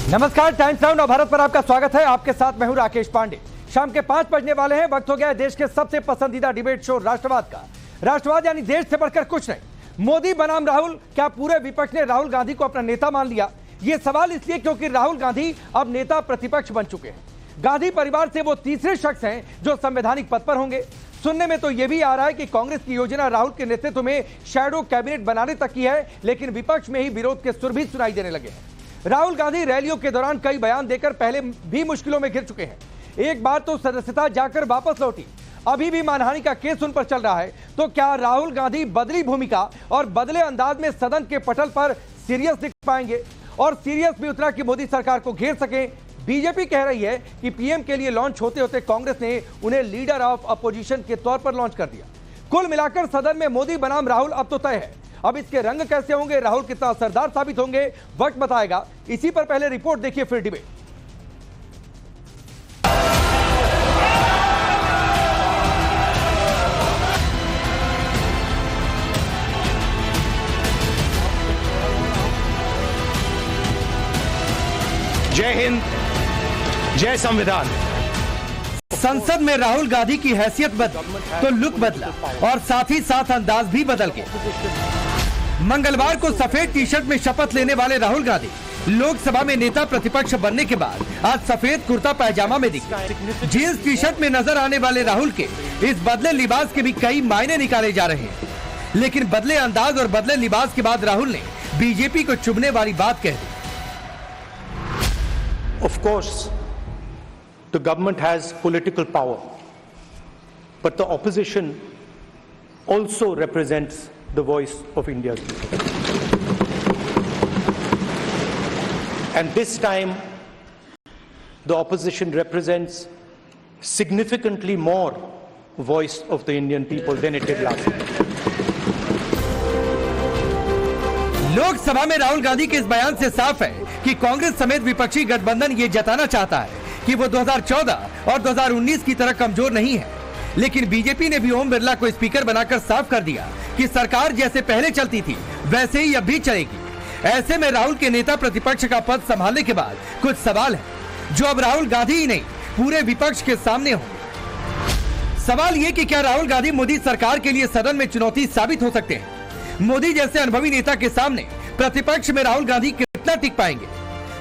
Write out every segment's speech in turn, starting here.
नमस्कार, times now Navbharat पर आपका स्वागत है। आपके साथ मैं हूं राकेश पांडे। शाम के 5 बजने वाले हैं। वक्त हो गया है देश के सबसे पसंदीदा डिबेट शो राष्ट्रवाद का। राष्ट्रवाद यानी देश से बढ़कर कुछ नहीं। मोदी बनाम राहुल, क्या पूरे विपक्ष ने राहुल गांधी को अपना नेता मान लिया? ये सवाल इसलिए क्योंकि राहुल गांधी अब नेता प्रतिपक्ष बन चुके हैं। गांधी परिवार से वो तीसरे शख्स हैं जो संवैधानिक पद पर होंगे। सुनने में तो यह भी आ रहा है कि कांग्रेस की योजना राहुल के नेतृत्व में शैडो कैबिनेट बनाने तक की है, लेकिन विपक्ष में ही विरोध के सुर भी सुनाई देने लगे हैं। राहुल गांधी रैलियों के दौरान कई बयान देकर पहले भी मुश्किलों में घिर चुके हैं। एक बार तो सदस्यता जाकर वापस लौटी, अभी भी मानहानि का केस उन पर चल रहा है। तो क्या राहुल गांधी बदली भूमिका और बदले अंदाज में सदन के पटल पर सीरियस दिख पाएंगे और सीरियस भी उतरा कि मोदी सरकार को घेर सके? बीजेपी कह रही है कि पीएम के लिए लॉन्च होते होते कांग्रेस ने उन्हें लीडर ऑफ अपोजिशन के तौर पर लॉन्च कर दिया। कुल मिलाकर सदन में मोदी बनाम राहुल अब तो तय है। अब इसके रंग कैसे होंगे, राहुल कितना असरदार साबित होंगे, वक्त बताएगा। इसी पर पहले रिपोर्ट देखिए, फिर डिबेट। जय हिंद, जय संविधान। संसद में राहुल गांधी की हैसियत बदली तो लुक बदला और साथ ही साथ अंदाज भी बदल गया। मंगलवार को सफेद टी शर्ट में शपथ लेने वाले राहुल गांधी लोकसभा में नेता प्रतिपक्ष बनने के बाद आज सफेद कुर्ता पैजामा में दिखे। जींस टी शर्ट में नजर आने वाले राहुल के इस बदले लिबास के भी कई मायने निकाले जा रहे हैं, लेकिन बदले अंदाज और बदले लिबास के बाद राहुल ने बीजेपी को चुभने वाली बात कह दी। Of course, the government has political power, but the opposition also represents the voice of India's people. And this time, the opposition represents significantly more voice of the Indian people than it did last time. Lok Sabha में राहुल गांधी के इस बयान से साफ है कि कांग्रेस समेत विपक्षी गठबंधन ये जताना चाहता है कि वो 2014 और 2019 की तरह कमजोर नहीं है। लेकिन बीजेपी ने भी ओम बिरला को स्पीकर बनाकर साफ कर दिया कि सरकार जैसे पहले चलती थी वैसे ही अब भी चलेगी। ऐसे में राहुल के नेता प्रतिपक्ष का पद संभालने के बाद कुछ सवाल है जो अब राहुल गांधी ही नहीं पूरे विपक्ष के सामने होंगे। सवाल ये कि क्या राहुल गांधी मोदी सरकार के लिए सदन में चुनौती साबित हो सकते हैं? मोदी जैसे अनुभवी नेता के सामने प्रतिपक्ष में राहुल गांधी कितना टिक पाएंगे?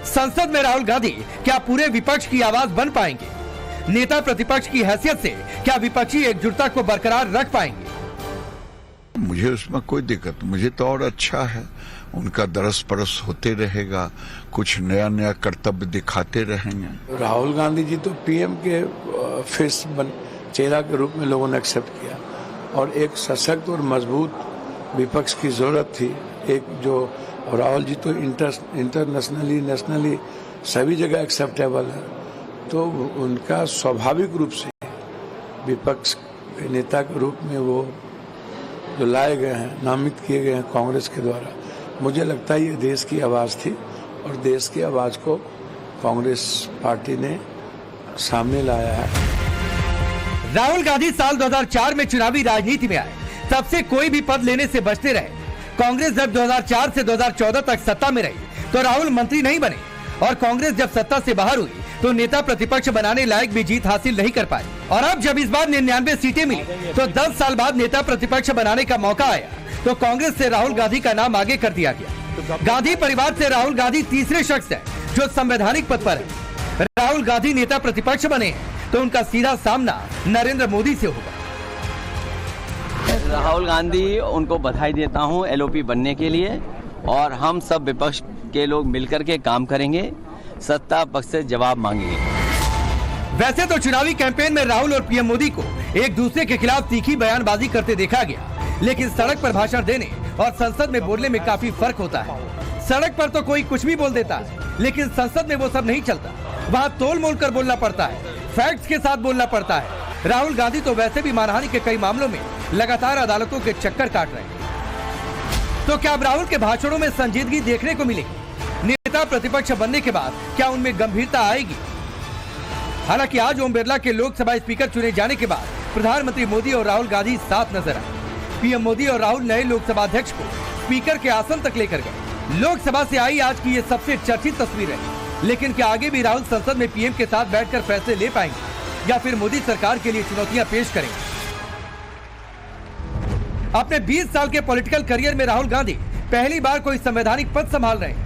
संसद में राहुल गांधी क्या पूरे विपक्ष की आवाज बन पाएंगे? नेता प्रतिपक्ष की हैसियत से क्या विपक्षी एकजुटता को बरकरार रख पाएंगे? मुझे उसमें कोई दिक्कत, मुझे तो और अच्छा है। उनका दरस परस होते रहेगा, कुछ नया नया कर्तव्य दिखाते रहेंगे। राहुल गांधी जी तो पीएम के फेस चेहरा के रूप में लोगों ने एक्सेप्ट किया और एक सशक्त और मजबूत विपक्ष की जरूरत थी। एक जो राहुल जी तो इंटरनेशनली नेशनली सभी जगह एक्सेप्टेबल है, तो उनका स्वाभाविक रूप से विपक्ष के नेता के रूप में वो जो लाए गए हैं, नामित किए गए हैं कांग्रेस के द्वारा, मुझे लगता है ये देश की आवाज़ थी और देश की आवाज़ को कांग्रेस पार्टी ने सामने लाया है। राहुल गांधी साल 2004 में चुनावी राजनीति में आए, तब से कोई भी पद लेने से बचते रहे। कांग्रेस जब 2004 से 2014 तक सत्ता में रही तो राहुल मंत्री नहीं बने और कांग्रेस जब सत्ता से बाहर हुई तो नेता प्रतिपक्ष बनाने लायक भी जीत हासिल नहीं कर पाई। और अब जब इस बार 99 सीटें मिली तो 10 साल बाद नेता प्रतिपक्ष बनाने का मौका आया तो कांग्रेस से राहुल गांधी का नाम आगे कर दिया गया। गांधी परिवार से राहुल गांधी तीसरे शख्स है जो संवैधानिक पद पर है। राहुल गांधी नेता प्रतिपक्ष बने हैं तो उनका सीधा सामना नरेंद्र मोदी से होगा। राहुल गांधी उनको बधाई देता हूं एलओपी बनने के लिए और हम सब विपक्ष के लोग मिलकर के काम करेंगे, सत्ता पक्ष से जवाब मांगेंगे। वैसे तो चुनावी कैंपेन में राहुल और पीएम मोदी को एक दूसरे के खिलाफ तीखी बयानबाजी करते देखा गया, लेकिन सड़क पर भाषण देने और संसद में बोलने में काफी फर्क होता है। सड़क पर तो कोई कुछ भी बोल देता है, लेकिन संसद में वो सब नहीं चलता। वहाँ तोल मोल कर बोलना पड़ता है, फैक्ट्स के साथ बोलना पड़ता है। राहुल गांधी तो वैसे भी मानहानि के कई मामलों में लगातार अदालतों के चक्कर काट रहे हैं। तो क्या अब राहुल के भाषणों में संजीदगी देखने को मिलेगी? नेता प्रतिपक्ष बनने के बाद क्या उनमें गंभीरता आएगी? हालांकि आज ओम बिरला के लोकसभा स्पीकर चुने जाने के बाद प्रधानमंत्री मोदी और राहुल गांधी साथ नजर आए। पीएम मोदी और राहुल नए लोकसभा अध्यक्ष को स्पीकर के आसन तक लेकर गए। लोकसभा से आई आज की ये सबसे चर्चित तस्वीर है। लेकिन क्या आगे भी राहुल संसद में पीएम के साथ बैठकर फैसले ले पाएंगे या फिर मोदी सरकार के लिए चुनौतियां पेश करेंगे? अपने 20 साल के पॉलिटिकल करियर में राहुल गांधी पहली बार कोई संवैधानिक पद संभाल रहे हैं।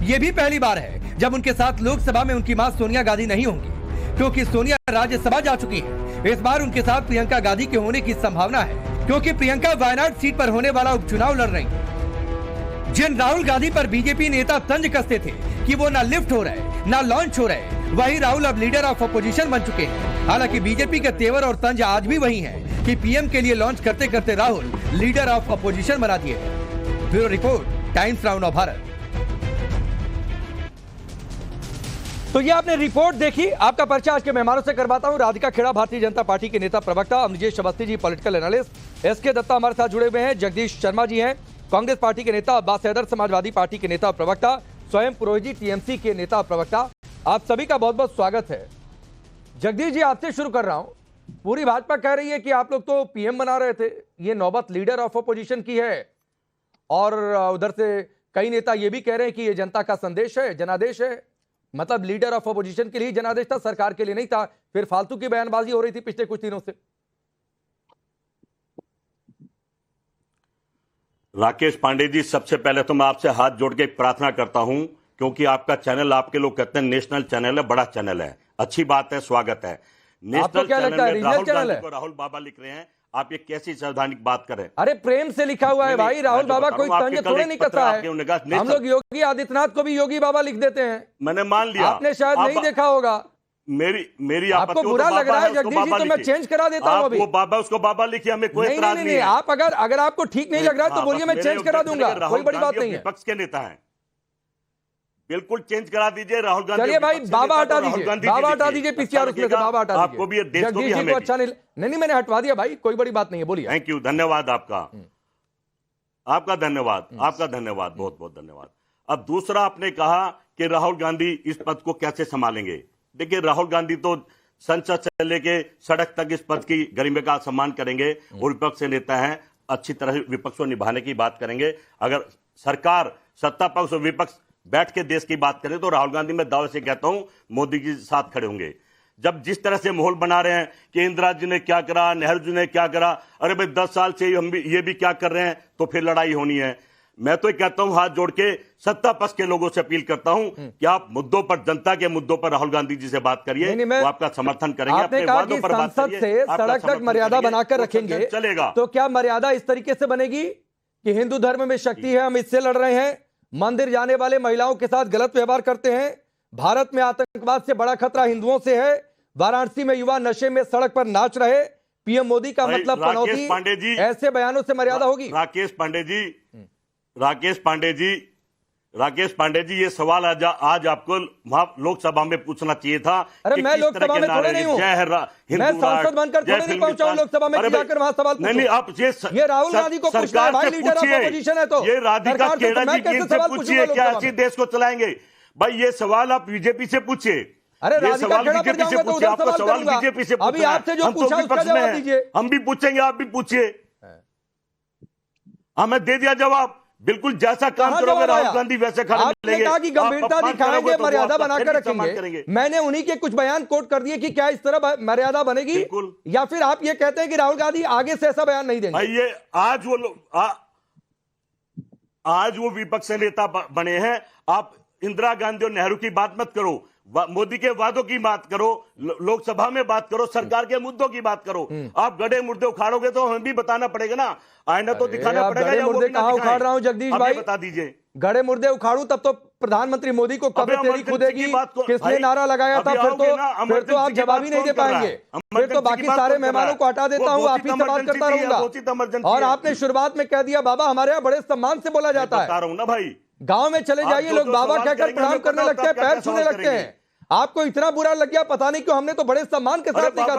यह भी पहली बार है जब उनके साथ लोकसभा में उनकी मां सोनिया गांधी नहीं होंगी, क्योंकि सोनिया राज्यसभा जा चुकी है। इस बार उनके साथ प्रियंका गांधी के होने की संभावना है, क्योंकि प्रियंका वायनाड सीट पर होने वाला उपचुनाव लड़ रही हैं। जिन राहुल गांधी पर बीजेपी नेता तंज कसते थे कि वो ना लिफ्ट हो रहे ना लॉन्च हो रहे, वही राहुल अब लीडर ऑफ अपोजिशन बन चुके हैं। हालांकि बीजेपी के तेवर और तंज आज भी वही है कि पीएम के लिए लॉन्च करते करते राहुल लीडर ऑफ अपोजिशन बना दिए। Bureau report, times now of Bharat. तो ये आपने रिपोर्ट देखी। आपका परिचय आज के मेहमानों से करवाता हूं। राधिका खेड़ा, भारतीय जनता पार्टी के नेता प्रवक्ता, अमृजेश Awasthi ji political analyst, SK Dutta हमारे साथ जुड़े हुए हैं, जगदीश शर्मा जी हैं कांग्रेस पार्टी के नेता, अब्बास हैदर समाजवादी पार्टी के नेता प्रवक्ता, स्वयं पुरोहित जी टीएमसी के नेता प्रवक्ता। आप सभी का बहुत बहुत स्वागत है। जगदीश जी, आपसे शुरू कर रहा हूं। पूरी भाजपा कह रही है कि आप लोग तो पीएम बना रहे थे, ये नौबत लीडर ऑफ अपोजिशन की है, और उधर से कई नेता ये भी कह रहे हैं कि ये जनता का संदेश है, जनादेश है। मतलब लीडर ऑफ अपोजिशन के लिए जनादेश था, सरकार के लिए नहीं था। फिर फालतू की बयानबाजी हो रही थी पिछले कुछ दिनों से। राकेश पांडे जी, सबसे पहले तो मैं आपसे हाथ जोड़ के प्रार्थना करता हूं, क्योंकि आपका चैनल, आपके लोग कहते हैं नेशनल चैनल है, बड़ा चैनल है, अच्छी बात है, स्वागत है। नेशनल चैनल में राहुल गांधी को राहुल बाबा लिख रहे हैं, आप ये कैसी संवैधानिक बात करें? अरे प्रेम से लिखा हुआ है भाई, राहुल बाबा कोई तंज थोड़े नहीं कसा है। हम लोग योगी आदित्यनाथ को भी योगी बाबा लिख देते हैं। मैंने मान लिया, आपने शायद नहीं देखा होगा। मेरी आपको बुरा लग रहा है जगदीश जी, तो मैं चेंज करा देता हूं अभी। वो बाबा, उसको बाबा लिखिए, हमें कोई एतराज नहीं है। आप अगर आपको ठीक नहीं लग रहा है तो बोलिए, मैं चेंज करा दूंगा, कोई बड़ी बात नहीं है। विपक्ष के नेता हैं, बिल्कुल चेंज करा दीजिए। राहुल गांधी, चलिए भाई, बाबा हटा दीजिए, बाबा हटा दीजिए, पीसीआर उसमें से बाबा हटा दीजिए। आपको भी देश को भी जगदीश जी को अच्छा नहीं, मैंने हटवा दिया भाई, कोई बड़ी बात नहीं है, बोलिए। थैंक यू, धन्यवाद आपका, आपका धन्यवाद, आपका धन्यवाद, बहुत बहुत धन्यवाद। अब दूसरा, आपने कहा कि राहुल गांधी इस पद को कैसे संभालेंगे। देखिए, राहुल गांधी तो संसद से लेके सड़क तक इस पद की गरिमा का सम्मान करेंगे, और विपक्ष के नेता हैं, अच्छी तरह से विपक्ष को निभाने की बात करेंगे। अगर सरकार, सत्ता पक्ष और विपक्ष बैठ के देश की बात करें तो राहुल गांधी, मैं दावे से कहता हूं, मोदी के साथ खड़े होंगे। जब जिस तरह से माहौल बना रहे हैं कि इंदिरा जी ने क्या करा, नेहरू जी ने क्या करा, अरे भाई 10 साल से हम भी ये भी क्या कर रहे हैं, तो फिर लड़ाई होनी है। मैं तो कहता हूं, हाथ जोड़ के सत्ता पक्ष के लोगों से अपील करता हूं कि आप मुद्दों पर, जनता के मुद्दों पर राहुल गांधी जी से बात करिए, वो आपका समर्थन करेंगे। आपने कहा कि संसद से सड़क तक मर्यादा बनाकर रखेंगे, चलेगा। तो क्या मर्यादा इस तरीके से बनेगी कि हिंदू धर्म में शक्ति है, हम इससे लड़ रहे हैं, मंदिर जाने वाले महिलाओं के साथ गलत व्यवहार करते हैं, भारत में आतंकवाद से बड़ा खतरा हिंदुओं से है, वाराणसी में युवा नशे में सड़क पर नाच रहे, पीएम मोदी का मतलब पनौती, ऐसे बयानों से मर्यादा होगी? राकेश पांडे जी, ये सवाल आज आपको लोकसभा में पूछना चाहिए था। अरे मैं लोकसभा में थोड़े नहीं हूं, मैं सांसद बनकर थोड़े नहीं पहुंचा हूं लोकसभा में, जाकर वहां सवाल पूछो। नहीं, आप ये राहुल गांधी को पूछना है भाई, लीडर ऑफ अपोजिशन है तो। ये राधिका खेड़ा जी से पूछिए, क्या ऐसी देश को चलाएंगे? भाई ये सवाल आप बीजेपी से पूछिए। अरे राधिका खेड़ा पर जाऊंगा तो उधर सवाल करूंगा। बीजेपी से अभी आपसे जो पूछा उसका जवाब दीजिए। हम भी पूछेंगे, आप भी पूछिए। हमें दे दिया जवाब, बिल्कुल जैसा काम करोगे राहुल गांधी वैसे खड़े मिलेंगे। आपने कहा कि गंभीरता दिखाएंगे, मर्यादा बनाकर रखेंगे। मैंने उन्हीं के कुछ बयान कोट कर दिए कि क्या इस तरह मर्यादा बनेगी, या फिर आप ये कहते हैं कि राहुल गांधी आगे से ऐसा बयान नहीं देंगे? भाई ये आज वो विपक्ष नेता बने हैं। आप इंदिरा गांधी और नेहरू की बात मत करो, मोदी के वादों की बात करो, लोकसभा में बात करो, सरकार के मुद्दों की बात करो। आप गड़े मुर्दे उखाड़ोगे तो हमें भी बताना पड़ेगा ना, आईना तो दिखाना पड़ेगा। गड़े मुर्दे कहां उखाड़ रहा हूं जगदीश भाई, बता दीजिए। गड़े मुर्दे उखाड़ू तब तो प्रधानमंत्री मोदी को कब्र तेरी खुदेगी किसने नारा लगाया था, फिर तो आप जवाब ही नहीं दे पाएंगे। फिर तो बाकी सारे मेहमानों को हटा देता हूं, आप ही से बात करता रहूंगा। और आपने शुरुआत में कह दिया बाबा, हमारे यहाँ बड़े सम्मान से बोला जाता है ना भाई। गांव में चले जाइए, लोग बाबा कहकर प्रणाम करने लगते हैं, पैर छूने लगते हैं। आपको इतना बुरा लग गया, पता नहीं क्यों, हमने तो बड़े सम्मान के साथ देखा था।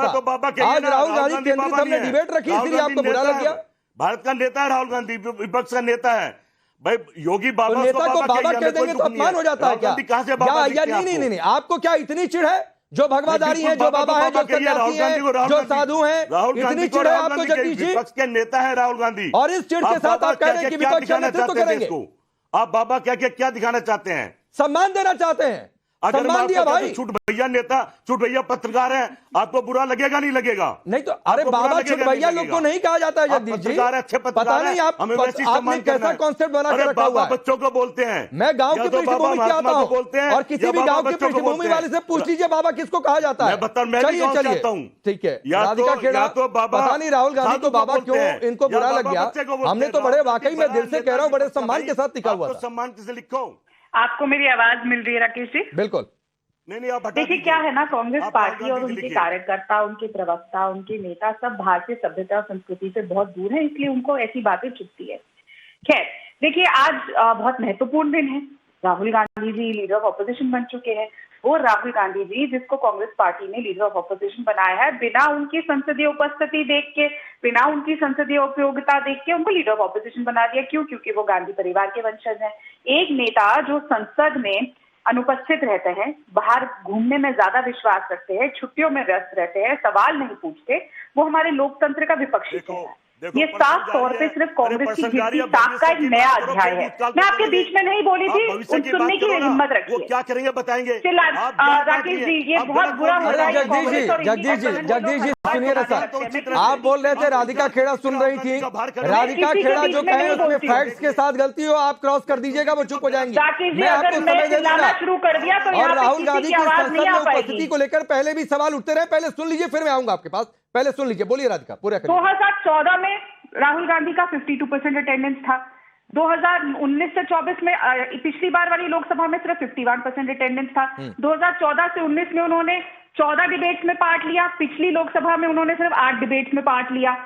आज राहुल गांधी केंद्रित हमने डिबेट रखी, इसलिए आपको बुरा लग गया। भारत का नेता है राहुल गांधी, विपक्ष का नेता है भाई। योगी बाबा तो नेता को बाबा कह देंगे तो अपमान हो जाता है क्या? नहीं, आपको क्या इतनी चिढ़ है? जो भगवादारी है, जो बाबा है, जो सन्यासी है, जो साधु है, इतनी चिढ़ है आपको जगदीश जी? विपक्ष के नेता है राहुल गांधी, और इस चिढ़ के साथ आप कह रहे हैं कि विपक्ष का नेतृत्व करेंगे। आप बाबा क्या दिखाना चाहते हैं? सम्मान देना चाहते हैं, अगर सम्मान दिया भाई। छूट भैया नेता, छूट भैया पत्रकार है, आपको बुरा लगेगा नहीं लगेगा? नहीं तो अरे बाबा छुट भैया लोग को नहीं कहा जाता है जगदीश जी, अच्छे पता पत्रकार नहीं आपने कैसा कॉन्सेप्ट बना के रखा हुआ है। बच्चों को बोलते हैं, मैं गांव की पृष्ठभूमि से आता हूं बोलते हैं, और किसी भी गांव की पृष्ठभूमि वाले से पूछ लीजिए बाबा किसको कहा जाता है। चलिए चलिए ठीक है, राधिका खेड़ा, पता नहीं राहुल गांधी को बाबा क्यों इनको बुरा लग गया, हमने तो बड़े वाकई में दिल से कह रहा हूं बड़े सम्मान के साथ लिखा हुआ था। सम्मान से लिखो। आपको मेरी आवाज मिल रही है राकेश जी? बिल्कुल। नहीं आप देखिए क्या है ना, कांग्रेस पार्टी और उनके कार्यकर्ता, उनके प्रवक्ता, उनके नेता सब भारतीय सभ्यता और संस्कृति से बहुत दूर है, इसलिए उनको ऐसी बातें चुभती है। खैर देखिए, आज बहुत महत्वपूर्ण दिन है। राहुल गांधी जी लीडर ऑफ ऑपोजिशन बन चुके हैं। वो राहुल गांधी जी जिसको कांग्रेस पार्टी ने लीडर ऑफ ऑपोजिशन बनाया है, बिना उनकी संसदीय उपस्थिति देख के, बिना उनकी संसदीय उपयोगिता देख के उनको लीडर ऑफ ऑपोजिशन बना दिया। क्यों? क्योंकि वो गांधी परिवार के वंशज हैं। एक नेता जो संसद में अनुपस्थित रहते हैं, बाहर घूमने में ज्यादा विश्वास रखते हैं, छुट्टियों में व्यस्त रहते हैं, सवाल नहीं पूछते, वो हमारे लोकतंत्र का विपक्षी चेहरा है। ये साफ तौर पे सिर्फ कांग्रेस की गिरती ताक का एक नया अध्याय है। मैं आपके बीच में नहीं बोली थी, सुनने की हिम्मत रखिए। वो क्या करेंगे बताएंगे। राकेश जी ये बहुत बुरा हो रहा है। जगदीश जी सुनिए ना सर, आप बोल रहे थे राधिका खेड़ा सुन रही थी, राधिका खेड़ा जो कहे उसमें फैक्ट्स के साथ गलती हो आप क्रॉस कर दीजिएगा, वो चुप हो जाएंगी। मैं आपको समय दे दूंगा शुरू कर दिया तो और राहुल गांधी की संसद में उपस्थिति को लेकर पहले भी सवाल उठते रहे, पहले सुन लीजिए फिर मैं आऊंगा आपके पास, पहले सुन लीजिए। बोलिए राधिका, पूरा 2014 में राहुल गांधी का 52% अटेंडेंस था। 2019 से 24 में पिछली बार वाली लोकसभा में सिर्फ 51% अटेंडेंस था। 2014 से 19 में उन्होंने 14 डिबेट्स में पार्ट लिया। पिछली लोकसभा में उन्होंने सिर्फ 8 डिबेट्स में पार्ट लिया।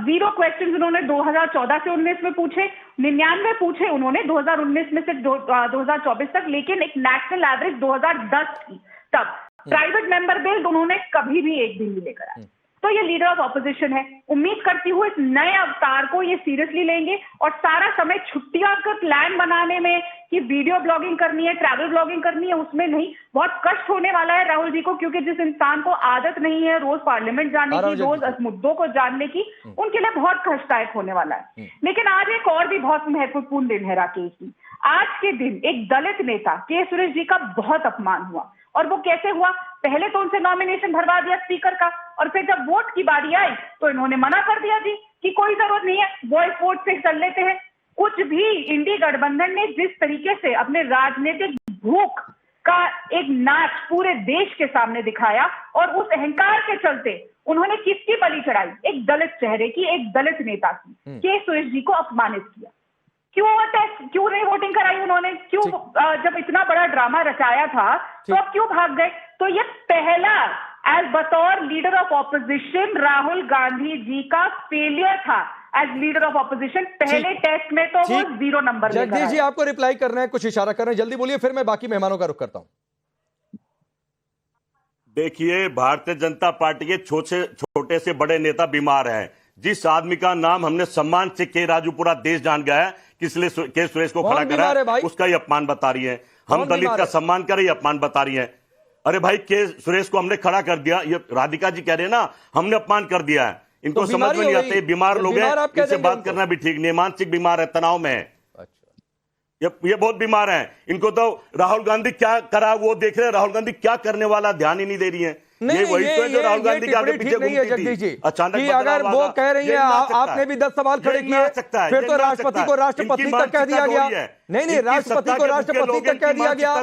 0 क्वेश्चंस उन्होंने 2014 से 19 में पूछे, 99 पूछे उन्होंने 2019 में से 2024 तक, लेकिन एक नेशनल एवरेज 2010 थी तब। प्राइवेट मेंबर बिल उन्होंने कभी भी एक दिन नहीं लेकर आए। तो ये लीडर ऑफ ऑपोजिशन है। उम्मीद करती हूँ इस नए अवतार को ये सीरियसली लेंगे और सारा समय छुट्टियों का प्लान बनाने में कि वीडियो ब्लॉगिंग करनी है, ट्रैवल ब्लॉगिंग करनी है, उसमें नहीं। बहुत कष्ट होने वाला है राहुल जी को, क्योंकि जिस इंसान को आदत नहीं है रोज पार्लियामेंट जाने की, रोज मुद्दों को जानने की, उनके लिए बहुत कष्टदायक होने वाला है। लेकिन आज एक और भी बहुत महत्वपूर्ण दिन है राकेश जी। आज के दिन एक दलित नेता के सुरेश जी का बहुत अपमान हुआ। और वो कैसे हुआ? पहले तो उनसे नॉमिनेशन भरवा दिया स्पीकर का, और फिर जब वोट की बारी आई तो इन्होंने मना कर दिया जी कि कोई जरूरत नहीं है, वॉइस वोट से चल लेते हैं। कुछ भी इंडी गठबंधन ने जिस तरीके से अपने राजनीतिक भूख का एक नाच पूरे देश के सामने दिखाया, और उस अहंकार के चलते उन्होंने किसकी बलि चढ़ाई? एक दलित चेहरे की, एक दलित नेता की, के सुरेश जी को अपमानित किया। क्यों नहीं वोटिंग कराई उन्होंने? क्यों जब इतना बड़ा ड्रामा रचाया था तो अब क्यों भाग गए? तो ये पहला एज बतौर leader of opposition Rahul Gandhi ji का फेलियर था एज लीडर ऑफ ऑपोजिशन। पहले टेस्ट में तो वो 0 नंबर। जगदीश जी आपको रिप्लाई करना है, कुछ इशारा कर रहे हैं, जल्दी बोलिए, फिर मैं बाकी मेहमानों का रुख करता हूं। देखिए, भारतीय जनता पार्टी के छोटे से बड़े नेता बीमार हैं। जिस आदमी का नाम हमने सम्मान से के राजू पूरा देश जान गया है, किसलिए के सुरेश को खड़ा करा, उसका ही अपमान बता रही है। हम दलित का सम्मान कर रही है, अपमान बता रही है। अरे भाई, के सुरेश को हमने खड़ा कर दिया, ये राधिका जी कह रहे हैं ना, हमने अपमान कर दिया है। इनको समझ में नहीं आते, बीमार लोग हैं, इनसे बात करना भी ठीक नहीं। मानसिक बीमार है, तनाव में है, ये बहुत बीमार हैं। इनको तो राहुल गांधी क्या करा वो देख रहे हैं, राहुल गांधी क्या करने वाला ध्यान ही नहीं दे रही है। ये वही तो है जो राहुल गांधी के आगे पीछे घूमती थी। अचानक अगर वो कह रही है आपने भी 10 सवाल खड़े किए, फिर तो राष्ट्रपति को राष्ट्रपति तक कह दिया गया। नहीं, राष्ट्रपति को राष्ट्रपति तक कह दिया गया।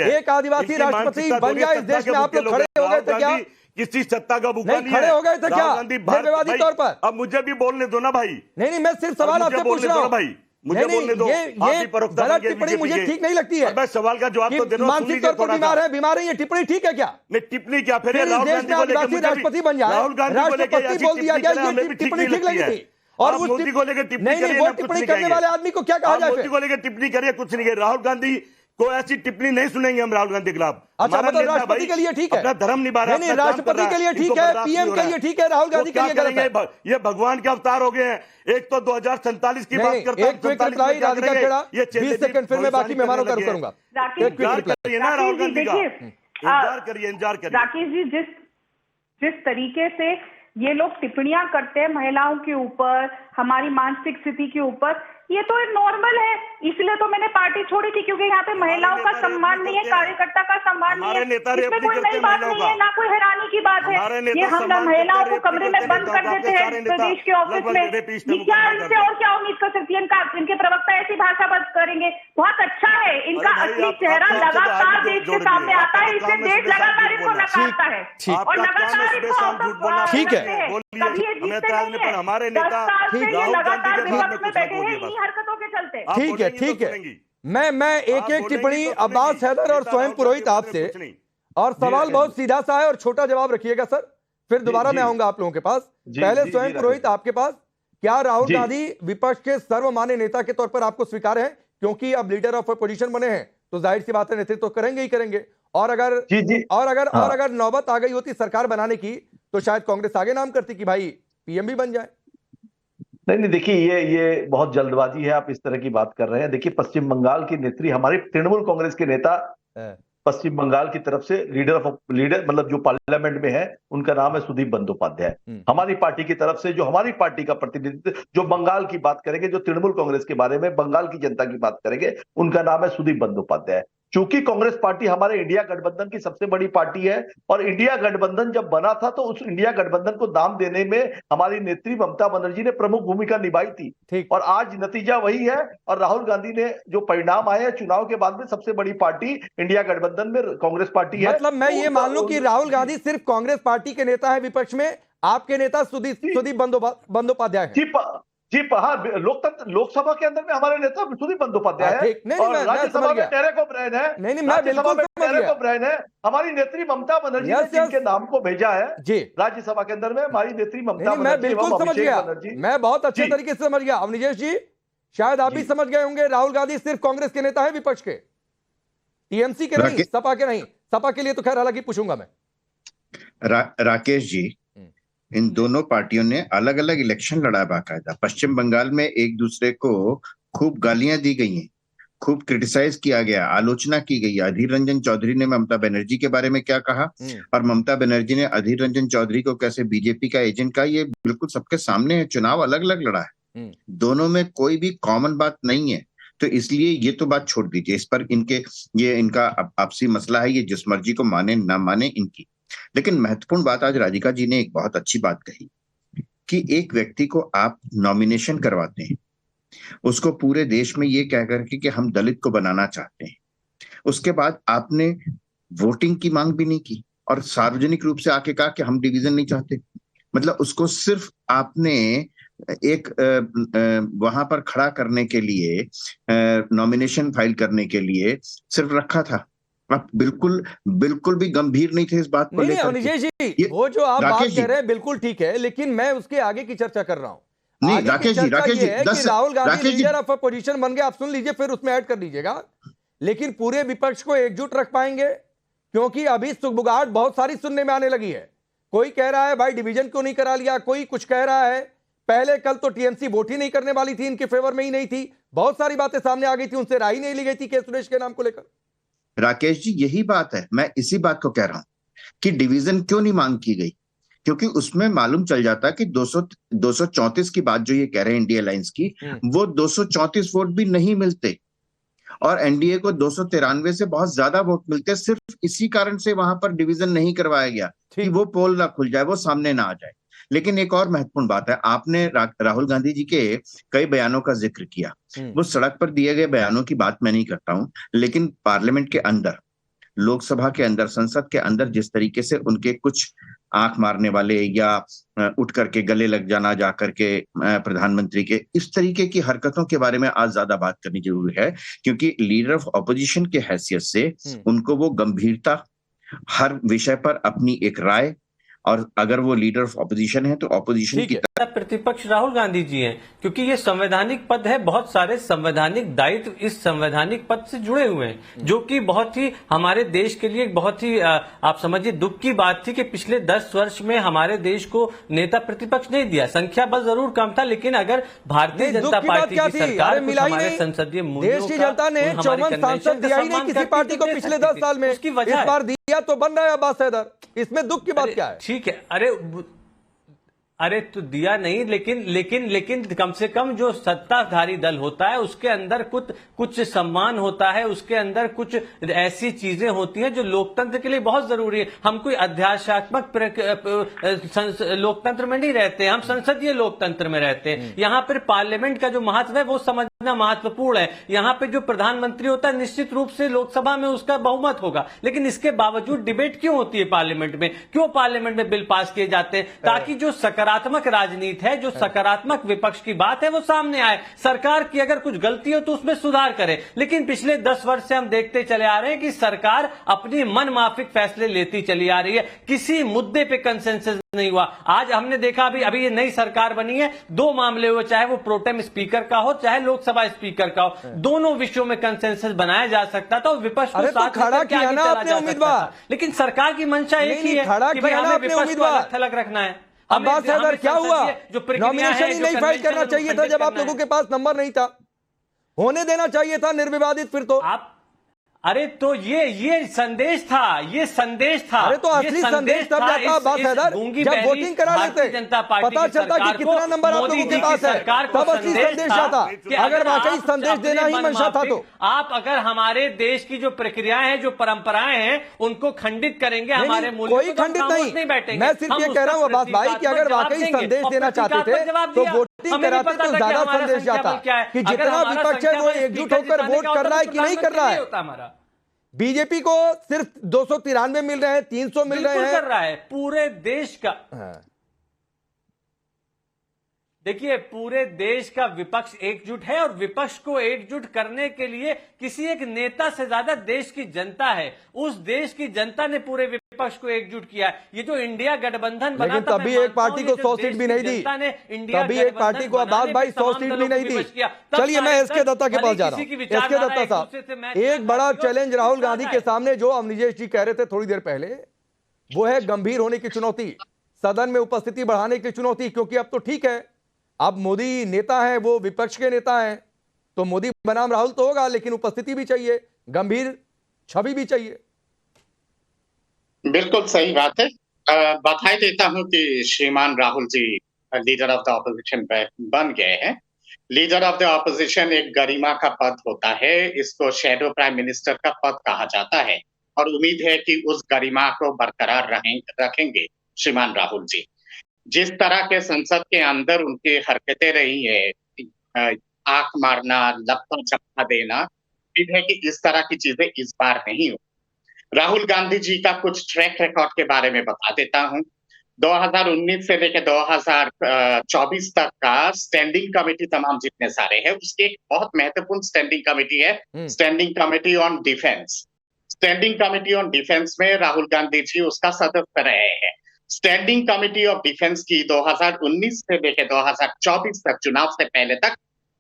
एक आदिवासी राष्ट्रपति बन जाए इस देश में, आप लोग खड़े हो गए थे क्या? किसी सत्ता का भूखा नहीं खड़े हो गए थे क्या विवादी तौर पर? अब मुझे भी बोलने दो ना भाई। नहीं, मैं सिर्फ सवाल आपसे पूछ रहा हूँ भाई, मुझे बोलने दो। ये गलत टिप्पणी मुझे ठीक नहीं लगती है। मैं सवाल का जवाब तो दे रहा हूं। मानसिक तौर पर बीमार है, ये टिप्पणी ठीक है क्या? नहीं, टिप्पणी क्या? फिर राहुल गांधी को लेकर राष्ट्रपति बन जाए, राष्ट्रपति बोल दिया गया, ये टिप्पणी ठीक लगी थी। और मोदी को लेकर टिप्पणी करने वाले आदमी को क्या कहा जाए? मोदी को लेकर टिप्पणी करिए, कुछ नहीं। राहुल गांधी को ऐसी टिप्पणी नहीं सुनेंगे हम राहुल गांधी के खिलाफ। अच्छा, मतलब राष्ट्रपति के लिए ठीक है, अपना धर्म निभा रहा है। नहीं, राष्ट्रपति के लिए ठीक है, पीएम के लिए ठीक है, राहुल गांधी के लिए गलत है। ये भगवान के अवतार हो गए हैं। एक तो 2047 की बात करता एक quick reply Radhika Khera, 20 second, फिर मैं बाकी मेहमानों का रुख करूंगा। इंतजार करिए ना राहुल गांधी का, इंतजार करिए। राकेश जी, जिस तरीके से ये लोग टिप्पणियां करते हैं महिलाओं के ऊपर, हमारी मानसिक स्थिति के ऊपर, ये तो नॉर्मल है। इसलिए तो मैंने पार्टी छोड़ी थी, क्योंकि यहाँ पे महिलाओं का सम्मान नहीं है, कार्यकर्ता का सम्मान नहीं है। इसमें कोई नई बात नहीं है, ना कोई हैरानी की बात है। ये हम महिलाओं को कमरे में बंद कर देते हैं प्रदेश के ऑफिस में, क्या इनसे और क्या उम्मीद कर सकती है? इनके प्रवक्ता ऐसी भाषा बंद करेंगे? बहुत अच्छा है, इनका असली चेहरा लगातार देश के सामने आता है, इससे देश लगातार इनको नकारता है और लगातार इनको ठीक है, कभी ये जीतते नहीं है। हमारे 10 साल से ये लगातार विपक्ष में बैठे हैं नेता इन्हीं हरकतों के चलते। ठीक है, ठीक है। मैं एक एक टिप्पणी अब्बास हैदर और स्वयं पुरोहित आपसे, और सवाल बहुत सीधा सा है और छोटा जवाब रखिएगा सर, फिर दोबारा मैं आऊंगा आप लोगों के पास। पहले स्वयं पुरोहित आपके पास, क्या राहुल गांधी विपक्ष के सर्वमान्य नेता के तौर पर आपको स्वीकार है? क्योंकि अब लीडर ऑफ अपोजिशन बने हैं तो जाहिर सी बात है नेतृत्व करेंगे ही करेंगे, और अगर नौबत आ गई होती सरकार बनाने की तो शायद कांग्रेस आगे नाम करती कि भाई पीएम भी बन जाए। नहीं, देखिए ये बहुत जल्दबाजी है, आप इस तरह की बात कर रहे हैं। देखिए पश्चिम बंगाल की नेत्री, हमारे तृणमूल कांग्रेस के नेता पश्चिम बंगाल की तरफ से लीडर मतलब जो पार्लियामेंट में है, उनका नाम है सुदीप बंदोपाध्याय। हमारी पार्टी की तरफ से जो हमारी पार्टी का प्रतिनिधित्व, जो बंगाल की बात करेंगे, जो तृणमूल कांग्रेस के बारे में बंगाल की जनता की बात करेंगे, उनका नाम है सुदीप बंदोपाध्याय। चूंकि कांग्रेस पार्टी हमारे इंडिया गठबंधन की सबसे बड़ी पार्टी है, और इंडिया गठबंधन जब बना था तो उस इंडिया गठबंधन को दाम देने में हमारी नेत्री ममता बनर्जी ने प्रमुख भूमिका निभाई थी। और आज नतीजा वही है, और राहुल गांधी ने जो परिणाम आए हैं चुनाव के बाद में, सबसे बड़ी पार्टी इंडिया गठबंधन में कांग्रेस पार्टी है। मतलब मैं ये मान लूं कि राहुल गांधी सिर्फ कांग्रेस पार्टी के नेता है विपक्ष में, आपके नेता सुदीप बंदोपाध्याय है। जी हाँ, लोकसभा के अंदर में हमारे नेता सुदीप बंदोपाध्याय है, और राज्यसभा में टेरेक ओब्रायन है। हमारी नेत्री ममता बनर्जी ने जिनके नाम को भेजा है जी राज्यसभा के अंदर में, हमारी नेत्री ममता मैं बिल्कुल समझ गया, मैं बहुत अच्छे तरीके से समझ गया। अवनिजेश जी शायद आप भी समझ गए होंगे, राहुल गांधी सिर्फ कांग्रेस के नेता है, विपक्ष के, टीएमसी के नहीं, सपा के नहीं। सपा के लिए तो खैर हालांकि पूछूंगा मैं। राकेश जी, इन दोनों पार्टियों ने अलग अलग इलेक्शन लड़ा बाकायदा। पश्चिम बंगाल में एक दूसरे को खूब गालियां दी गई हैं, खूब क्रिटिसाइज किया गया, आलोचना की गई। अधीर रंजन चौधरी ने ममता बनर्जी के बारे में क्या कहा, और ममता बनर्जी ने अधीर रंजन चौधरी को कैसे बीजेपी का एजेंट कहा, ये बिल्कुल सबके सामने है। चुनाव अलग अलग लड़ा है, दोनों में कोई भी कॉमन बात नहीं है। तो इसलिए ये तो बात छोड़ दीजिए, इस पर इनका आपसी मसला है, ये जिस मर्जी को माने ना माने इनकी। लेकिन महत्वपूर्ण बात आज राधिका जी ने एक बहुत अच्छी बात कही कि एक व्यक्ति को आप नॉमिनेशन करवाते हैं, उसको पूरे देश में ये कह करके कि हम दलित को बनाना चाहते हैं, उसके बाद आपने वोटिंग की मांग भी नहीं की और सार्वजनिक रूप से आके कहा कि हम डिवीजन नहीं चाहते। मतलब उसको सिर्फ आपने एक वहां पर खड़ा करने के लिए, नॉमिनेशन फाइल करने के लिए सिर्फ रखा था। आप बिल्कुल भी गंभीर नहीं थे इस बात को लेकर। अवनिजेश जी, वो जो आप बात कह रहे हैं बिल्कुल ठीक है, लेकिन मैं उसके आगे की चर्चा कर रहा हूं। नहीं Rakesh ji, Rahul Gandhi leader of opposition बन गए, आप सुन लीजिए फिर उसमें ऐड कर लीजिएगा। लेकिन पूरे विपक्ष को एकजुट रख पाएंगे? क्योंकि अभी सुगबुगाहट बहुत सारी सुनने में आने लगी है। कोई कह रहा है भाई डिवीजन क्यों नहीं करा लिया, कोई कुछ कह रहा है पहले कल तो टीएमसी वोट ही नहीं करने वाली थी, इनके फेवर में ही नहीं थी। बहुत सारी बातें सामने आ गई थी, उनसे राय नहीं ली गई थी के सुरेश के नाम को लेकर। राकेश जी, यही बात है, मैं इसी बात को कह रहा हूं कि डिवीजन क्यों नहीं मांग की गई, क्योंकि उसमें मालूम चल जाता है कि 234 की बात जो ये कह रहे हैं इंडिया अलायंस की, वो 234 वोट भी नहीं मिलते और एनडीए को 293 से बहुत ज्यादा वोट मिलते। सिर्फ इसी कारण से वहां पर डिवीजन नहीं करवाया गया कि वो पोल ना खुल जाए, वो सामने ना आ जाए। लेकिन एक और महत्वपूर्ण बात है, आपने राहुल गांधी जी के कई बयानों का जिक्र किया। वो सड़क पर दिए गए बयानों की बात मैं नहीं करता हूं, लेकिन पार्लियामेंट के अंदर, लोकसभा के अंदर, संसद के अंदर जिस तरीके से उनके कुछ आंख मारने वाले या उठ करके गले लग जाना जा करके प्रधानमंत्री के, इस तरीके की हरकतों के बारे में आज ज्यादा बात करनी जरूरी है, क्योंकि लीडर ऑफ ऑपोजिशन के हैसियत से उनको वो गंभीरता, हर विषय पर अपनी एक राय, और अगर वो लीडर ऑफ ऑपोजिशन है तो ऑपोजिशन की प्रतिपक्ष राहुल गांधी जी हैं, क्योंकि ये संवैधानिक पद है, बहुत सारे संवैधानिक दायित्व इस संवैधानिक पद से जुड़े हुए हैं, जो कि बहुत ही हमारे देश के लिए बहुत ही आप समझिए दुख की बात थी कि पिछले 10 वर्ष में हमारे देश को नेता प्रतिपक्ष नहीं दिया। संख्या बल जरूर कम था, लेकिन अगर भारतीय जनता पार्टी की सरकार हमारे संसदीय देश की जनता ने 54 सांसद दिया ही नहीं किसी पार्टी को पिछले 10 साल में, उसकी वजह दिया तो बन रहा है अब्बास हैदर, इसमें दुख की बात क्या है? ठीक है, अरे अरे तो दिया नहीं, लेकिन कम से कम जो सत्ताधारी दल होता है उसके अंदर कुछ सम्मान होता है, उसके अंदर कुछ ऐसी चीजें होती हैं जो लोकतंत्र के लिए बहुत जरूरी है। हम कोई अध्यात्मक लोकतंत्र में नहीं रहते, हम संसदीय लोकतंत्र में रहते हैं। यहाँ पर पार्लियामेंट का जो महत्व है वो समझना महत्वपूर्ण है। यहाँ पे जो प्रधानमंत्री होता है निश्चित रूप से लोकसभा में उसका बहुमत होगा, लेकिन इसके बावजूद डिबेट क्यों होती है पार्लियामेंट में? क्यों पार्लियामेंट में बिल पास किए जाते हैं? ताकि जो सकारात्मक राजनीति है, जो सकारात्मक विपक्ष की बात है वो सामने आए। सरकार की अगर कुछ गलती हो तो उसमें सुधार करे। लेकिन पिछले 10 वर्ष से हम देखते चले आ रहे हैं कि सरकार अपनी मनमाफिक फैसले लेती चली आ रही है, किसी मुद्दे पे कंसेंसस नहीं हुआ। आज हमने देखा अभी ये नई सरकार बनी है, 2 मामले हुए, चाहे वो प्रोटेम स्पीकर का हो चाहे लोकसभा स्पीकर का हो, दोनों विषयों में कंसेंसस बनाया जा सकता था और विपक्ष को साथ खड़ा किया ना अपने उम्मीदवार। लेकिन सरकार की मंशा एक ही है कि भाई हमें विपक्ष को अलग रखना है। अब्बास हैदर क्या हुआ? नॉमिनेशन ही नहीं फाइल करना चाहिए था जब आप लोगों के पास नंबर नहीं था, होने देना चाहिए था निर्विवादित। फिर तो आप अरे तो ये संदेश था, ये संदेश था। अरे तो असली संदेश तब जाता अब्बास हैदर जब वोटिंग करा लेते, जनता पार्टी पता चलता कि कितना नंबर आप लोगों के पास है, तब असली संदेश आता। अगर वाकई संदेश देना ही मंशा था तो आप अगर हमारे देश की जो प्रक्रियाएं हैं, जो परंपराएं हैं, उनको खंडित करेंगे, हमारे मूल्यों कोई खंडित नहीं बैठेंगे। मैं सिर्फ ये कह रहा हूँ अब्बास भाई कि अगर वाकई संदेश देना चाहते थे तो वोटिंग कराते तो ज्यादा संदेश जाता कि जितना विपक्ष है वो एकजुट होकर वोट कर रहा है कि नहीं कर रहा है। बीजेपी को सिर्फ 293 मिल रहे हैं, 300 मिल रहे हैं, कर रहा है पूरे देश का। देखिए पूरे देश का विपक्ष एकजुट है और विपक्ष को एकजुट करने के लिए किसी एक नेता से ज्यादा देश की जनता है। उस देश की जनता ने पूरे विपक्ष को एकजुट किया है। ये जो इंडिया गठबंधन बना था, तभी एक पार्टी को 100 सीट भी नहीं दी, तभी एक पार्टी को अब्बास भाई 100 सीट भी नहीं दी। चलिए मैं एसके दत्ता के पास जा रहा हूं। एसके दत्ता साहब, एक बड़ा चैलेंज राहुल गांधी के सामने जो अवनिजेश जी कह रहे थे थोड़ी देर पहले, वो है गंभीर होने की चुनौती, सदन में उपस्थिति बढ़ाने की चुनौती। क्योंकि अब तो ठीक है, अब मोदी नेता है, वो विपक्ष के नेता हैं, तो मोदी बनाम राहुल तो होगा, लेकिन उपस्थिति भी चाहिए, गंभीर छवि भी चाहिए। बिल्कुल सही बात है। बधाई देता हूं कि श्रीमान Rahul ji leader of the opposition बन गए हैं। लीडर ऑफ द ऑपोजिशन एक गरिमा का पद होता है, इसको शैडो प्राइम मिनिस्टर का पद कहा जाता है, और उम्मीद है कि उस गरिमा को बरकरार रखेंगे श्रीमान राहुल जी। जिस तरह के संसद के अंदर उनकी हरकतें रही है, आंख मारना, लपा झपा देना, उम्मीद है कि इस तरह की चीजें इस बार नहीं हो। राहुल गांधी जी का कुछ ट्रैक रिकॉर्ड के बारे में बता देता हूं। 2019 से लेकर 2024 तक का स्टैंडिंग कमेटी तमाम जितने सारे हैं, उसकी एक बहुत महत्वपूर्ण स्टैंडिंग कमेटी है, standing committee on defence. Standing committee on defence में राहुल गांधी जी उसका सदस्य रहे हैं। स्टैंडिंग कमेटी ऑफ डिफेंस की 2019 से लेकर 2024 तक, चुनाव से पहले तक,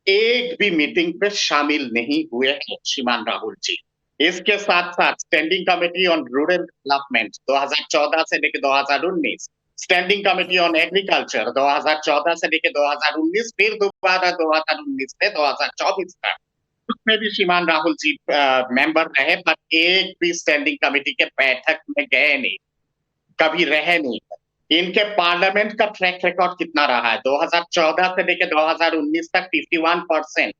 एक भी मीटिंग पे शामिल नहीं हुए हैं श्रीमान राहुल जी। इसके साथ साथ standing committee on rural development 2014 से लेकर 2019, स्टैंडिंग कमेटी ऑन एग्रीकल्चर 2014 से लेकर 2019, फिर दोबारा 2019 से 2024 तक, उसमें भी श्रीमान राहुल जी मेंबर रहे, पर एक भी स्टैंडिंग कमेटी के बैठक में गए नहीं, कभी रहे नहीं। इनके पार्लियामेंट का ट्रैक रिकॉर्ड कितना रहा है? 2014 से लेकर 2019 तक 51%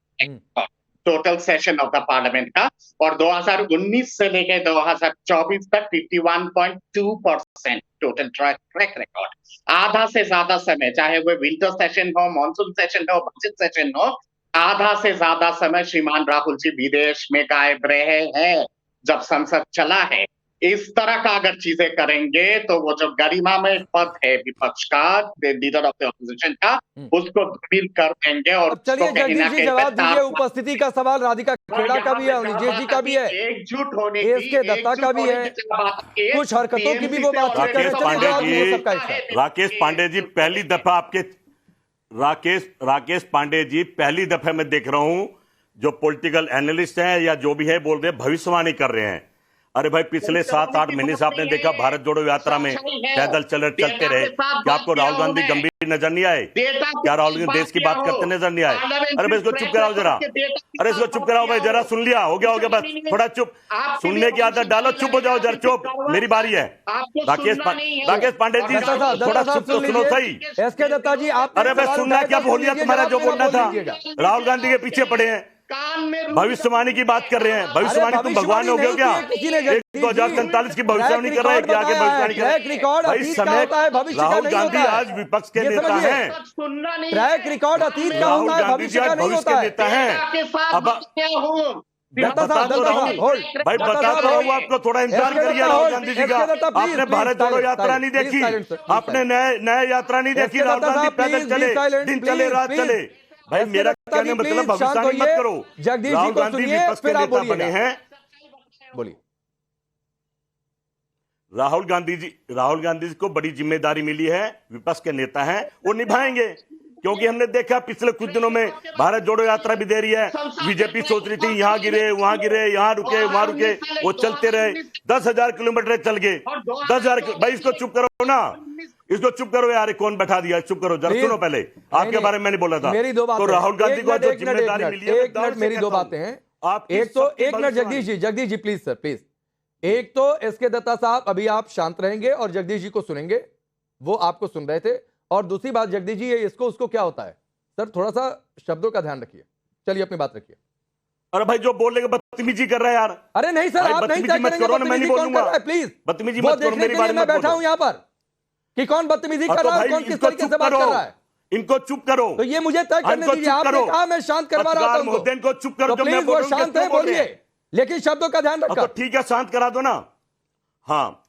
total session of the parliament का, और 2019 से लेकर 2024 तक 51.2% टोटल ट्रैक रिकॉर्ड। आधा से ज्यादा समय, चाहे वो विंटर सेशन हो, मानसून सेशन हो, बजट सेशन हो, आधा से ज्यादा समय श्रीमान राहुल जी विदेश में गायब रहे हैं जब संसद चला है। इस तरह का अगर चीजें करेंगे तो वो जो गरिमामय पद है विपक्ष का, लीडर ऑफ द ऑपोजिशन का, उसको धूमिल कर देंगे। और चलिए जगदीश जी जवाब दीजिए, उपस्थिति का सवाल राधिका खेड़ा का भी है, अवनिजेश जी का भी है, एकजुट होने एसके दत्ता का भी है, कुछ हरकतों की भी वो बात कर रहे हैं। राकेश पांडे जी पहली दफा आपके राकेश पांडे जी पहली दफे मैं देख रहा हूं जो पॉलिटिकल एनालिस्ट हैं या जो भी है बोल रहे हैं, भविष्यवाणी कर रहे हैं। अरे भाई पिछले 7-8 महीने से आपने देखा भारत जोड़ो यात्रा में पैदल चलते रहे, क्या आपको राहुल गांधी गंभीर नजर नहीं आए? क्या राहुल गांधी देश की बात करते नजर नहीं आए? अरे भाई इसको चुप कराओ जरा, अरे इसको चुप कराओ भाई जरा, सुन लिया, हो गया बस, थोड़ा चुप, सुनने की आदत डालो, चुप हो जाओ जरा, चुप, मेरी बारी है। राकेश पांडे जी थोड़ा चुप तो सुनो सही। एसके दत्ता जी आप, अरे भाई सुनना क्या बोल लिया तुम्हारा जो बोलना था। राहुल गांधी के पीछे पड़े हैं, भविष्यवाणी की बात कर रहे हैं। भविष्यवाणी तुम भगवान हो गए क्या? 2047 की भविष्यवाणी कर रहे हैं क्या? आगे भविष्यवाणी कर रहे हैं भाई, समय राहुल गांधी आज विपक्ष के नेता हैं, ट्रैक रिकॉर्ड अतीत का होता है, भविष्य का नहीं होता है। नेता हैं। अब भाई बताता हूँ आपको, थोड़ा इंतजार करिए। राहुल गांधी जी का आपने भारत जोड़ो यात्रा नहीं देखी, आपने नए यात्रा नहीं देखी। राहुल गांधी पैदल चले, दिन चले, रात चले। भाई मेरा कहने मतलब भविष्यवाणी मत करो। राहुल गांधी विपक्ष के नेता बने हैं। बोलिए। राहुल गांधी जी को बड़ी जिम्मेदारी मिली है, विपक्ष के नेता हैं, वो निभाएंगे, क्योंकि हमने देखा पिछले कुछ दिनों में भारत जोड़ो यात्रा भी दे रही है। बीजेपी सोच रही थी यहाँ गिरे, वहां गिरे, यहाँ रुके, वहां रुके, वो चलते रहे, 10,000 किलोमीटर चल गए। 10,000 भाई इसको चुप करो ना, इसको चुप करो यार, कौन बैठा दिया? चुप करो जरा, सुनो पहले आपके बारे में मैंने बोला था। मेरी दो बातें, तो राहुल गांधी को जो जिम्मेदारी मिली है, एक मिनट, मेरी दो बातें हैं। एक minute Jagdish ji please sir, please. एक तो एसके दत्ता साहब अभी आप शांत रहेंगे और जगदीश जी को सुनेंगे, वो आपको सुन रहे थे। और दूसरी बात जगदीश जी, ये इसको उसको क्या होता है सर, थोड़ा सा शब्दों का ध्यान रखिए। चलिए अपनी बात रखिए। अरे भाई जो बोलेगा बदतमीजी कर रहा है यार। अरे नहीं सर, आप नहीं तय करेंगे, मैं नहीं बोलूंगा, प्लीज बदतमीजी मत करो मेरी बात में। मैं बैठा हूं यहाँ पर कि कौन बदतमीजी कर रहा है, कौन किस तरीके से बात कर रहा है। इनको चुप करो, तो ये मुझे तय करने दीजिए। आपने कहा मैं शांत करवा रहा था उनको, इनको चुप करो, तो प्लीज वो शांत है, बोलिए, लेकिन शब्दों का ध्यान रखो। ठीक है, शांत करा दो ना। हाँ,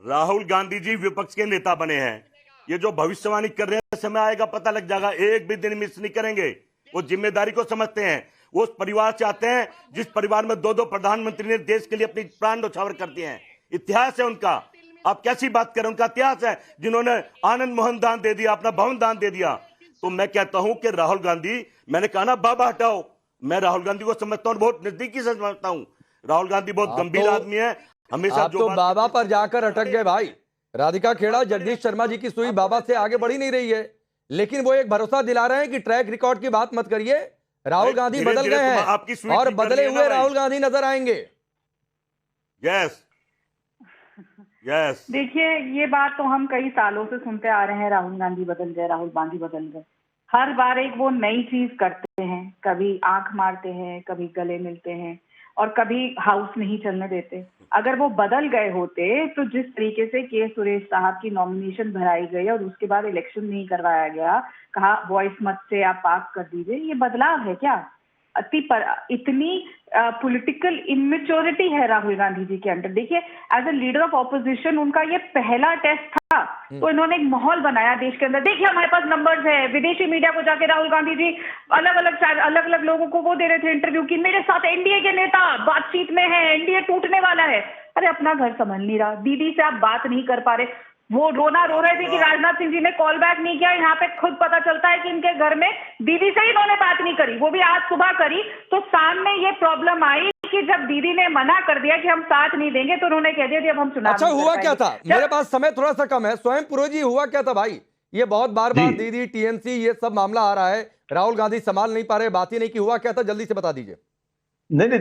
राहुल गांधी जी विपक्ष के नेता बने हैं, ये जो भविष्यवाणी कर रहे हैं, समय आएगा पता लग जाएगा, एक भी दिन मिस नहीं करेंगे। वो जिम्मेदारी को समझते हैं, वो उस परिवार से आते हैं जिस परिवार में 2 प्रधानमंत्री ने देश के लिए अपनी प्राण न्यौछावर कर दिए हैं। इतिहास है उनका, आप कैसी बात करें, उनका इतिहास है, जिन्होंने आनंद मोहन दान दे दिया, अपना भवन दान दे दिया। तो मैं कहता हूं कि राहुल गांधी, मैंने कहा ना बाबा हटाओ, मैं राहुल गांधी को समझता हूं, बहुत नजदीकी से समझता हूं। राहुल गांधी बहुत गंभीर आदमी है, हमेशा जो बाबा पर जाकर अटक गए भाई। राधिका खेड़ा, जगदीश शर्मा जी की सुई बाबा से आगे बढ़ी नहीं रही है, लेकिन वो एक भरोसा दिला रहे हैं कि ट्रैक रिकॉर्ड की बात मत करिए, राहुल गांधी बदल गए हैं और बदले हुए राहुल गांधी नजर आएंगे। यस यस, देखिए ये बात तो हम कई सालों से सुनते आ रहे हैं, राहुल गांधी बदल गए, राहुल गांधी बदल गए। हर बार एक वो नई चीज करते हैं, कभी आंख मारते हैं, कभी गले मिलते हैं और कभी हाउस नहीं चलने देते। अगर वो बदल गए होते तो जिस तरीके से के सुरेश साहब की नॉमिनेशन भराई गई और उसके बाद इलेक्शन नहीं करवाया गया, कहा वॉइस मत से आप पास कर दीजिए, ये बदलाव है क्या? इतनी पॉलिटिकल इमेच्योरिटी है राहुल गांधी जी के अंदर। देखिए as a leader of opposition उनका ये पहला टेस्ट था, तो इन्होंने एक माहौल बनाया देश के अंदर। देखिए हमारे पास नंबर्स है, विदेशी मीडिया को जाके राहुल गांधी जी अलग अलग लोगों को वो दे रहे थे इंटरव्यू की, मेरे साथ एनडीए के नेता बातचीत में है, एनडीए टूटने वाला है। अरे अपना घर संभल नहीं रहा, दीदी से आप बात नहीं कर पा रहे, वो रोना रो रहे थे कि राजनाथ सिंह जी ने कॉल बैक नहीं किया। यहाँ पे खुद पता चलता है कि इनके घर में दीदी से ही इन्होंने बात नहीं करी, वो भी आज सुबह करी। तो सामने ये प्रॉब्लम आई कि जब दीदी ने मना कर दिया कि हम साथ नहीं देंगे, तो उन्होंने कह दिया अब हम चुनाव। अच्छा हुआ क्या था, मेरे पास समय थोड़ा सा कम है, स्वयं पुरोहित जी हुआ क्या था भाई? ये बहुत बार दीदी, टीएमसी, ये सब मामला आ रहा है, राहुल गांधी संभाल नहीं पा रहे, बात ही नहीं की, हुआ क्या था, जल्दी से बता दीजिए। नहीं,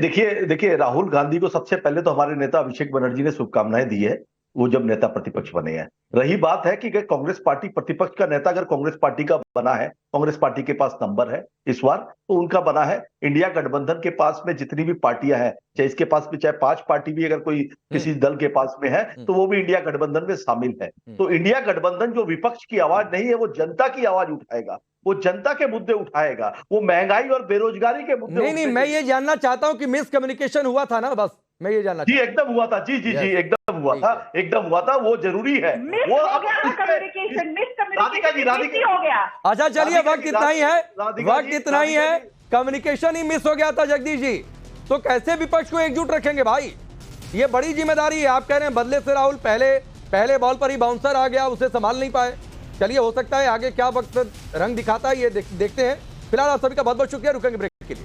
देखिए राहुल गांधी को सबसे पहले तो हमारे नेता अभिषेक बनर्जी ने शुभकामनाएं दी है, वो जब नेता प्रतिपक्ष बने हैं। रही बात है कि कांग्रेस पार्टी प्रतिपक्ष का नेता अगर कांग्रेस पार्टी का बना है, कांग्रेस पार्टी के पास नंबर है इस बार, तो उनका बना है। इंडिया गठबंधन के पास में जितनी भी पार्टियां हैं, चाहे इसके पास में चाहे 5 पार्टी भी अगर कोई किसी दल के पास में है, तो वो भी इंडिया गठबंधन में शामिल है। तो इंडिया गठबंधन जो विपक्ष की आवाज नहीं है, वो जनता की आवाज उठाएगा, वो जनता के मुद्दे उठाएगा, वो महंगाई और बेरोजगारी के मुद्दे। नहीं, मैं ये जानना चाहता हूं कि मिसकम्युनिकेशन हुआ था ना, बस मैं ये जानना। जी एकदम हुआ था, जी एकदम हुआ था, वो जरूरी है। वो राधिका जी हो गया। अच्छा चलिए, वक्त इतना ही है, कम्युनिकेशन ही मिस हो गया था जगदीश जी, तो कैसे विपक्ष को एकजुट रखेंगे भाई? ये बड़ी जिम्मेदारी है। आप कह रहे हैं बदले से राहुल पहले बॉल पर ही बाउंसर आ गया, उसे संभाल नहीं पाए। चलिए हो सकता है आगे क्या वक्त रंग दिखाता है, ये देखते हैं। फिलहाल आप सभी का बहुत बहुत शुक्रिया, रुकेंगे ब्रेक के लिए।